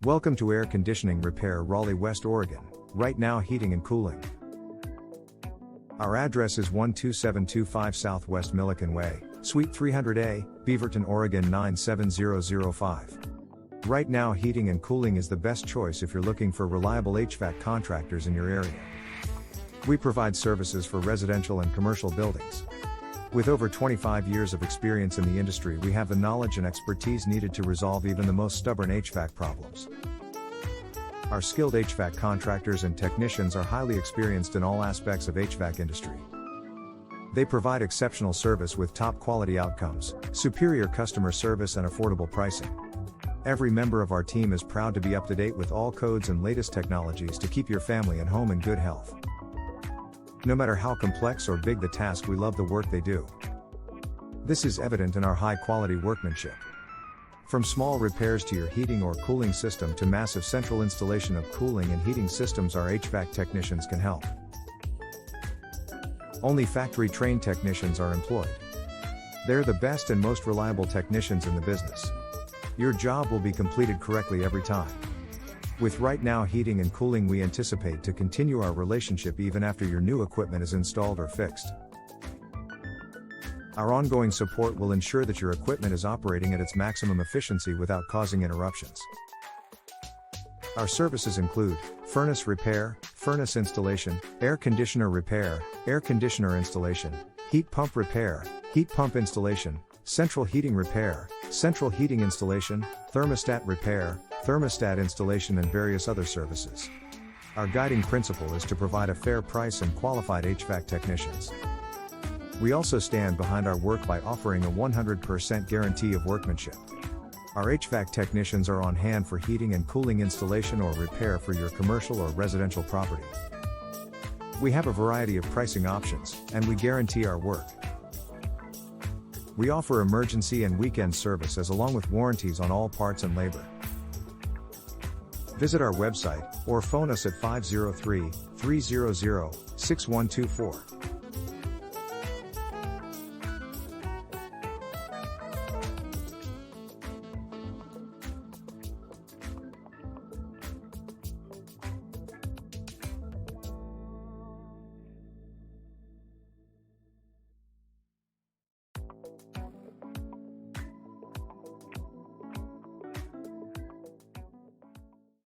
Welcome to Air Conditioning Repair, Raleigh, West Oregon. Right Now Heating and Cooling. Our address is 12725 Southwest Millikan Way, Suite 300A, Beaverton, Oregon 97005. Right Now Heating and Cooling is the best choice if you're looking for reliable HVAC contractors in your area. We provide services for residential and commercial buildings. With over 25 years of experience in the industry, we have the knowledge and expertise needed to resolve even the most stubborn HVAC problems. Our skilled HVAC contractors and technicians are highly experienced in all aspects of HVAC industry. They provide exceptional service with top quality outcomes, superior customer service and affordable pricing. Every member of our team is proud to be up to date with all codes and latest technologies to keep your family and home in good health. No matter how complex or big the task, we love the work they do. This is evident in our high-quality workmanship. From small repairs to your heating or cooling system to massive central installation of cooling and heating systems, our HVAC technicians can help. Only factory-trained technicians are employed. They're the best and most reliable technicians in the business. Your job will be completed correctly every time. With Right Now Heating and Cooling, we anticipate to continue our relationship even after your new equipment is installed or fixed. Our ongoing support will ensure that your equipment is operating at its maximum efficiency without causing interruptions. Our services include furnace repair, furnace installation, air conditioner repair, air conditioner installation, heat pump repair, heat pump installation, central heating repair, central heating installation, thermostat repair, thermostat installation, and various other services. Our guiding principle is to provide a fair price and qualified HVAC technicians. We also stand behind our work by offering a 100% guarantee of workmanship. Our HVAC technicians are on hand for heating and cooling installation or repair for your commercial or residential property. We have a variety of pricing options, and we guarantee our work. We offer emergency and weekend services along with warranties on all parts and labor. Visit our website or phone us at 503-300-6124.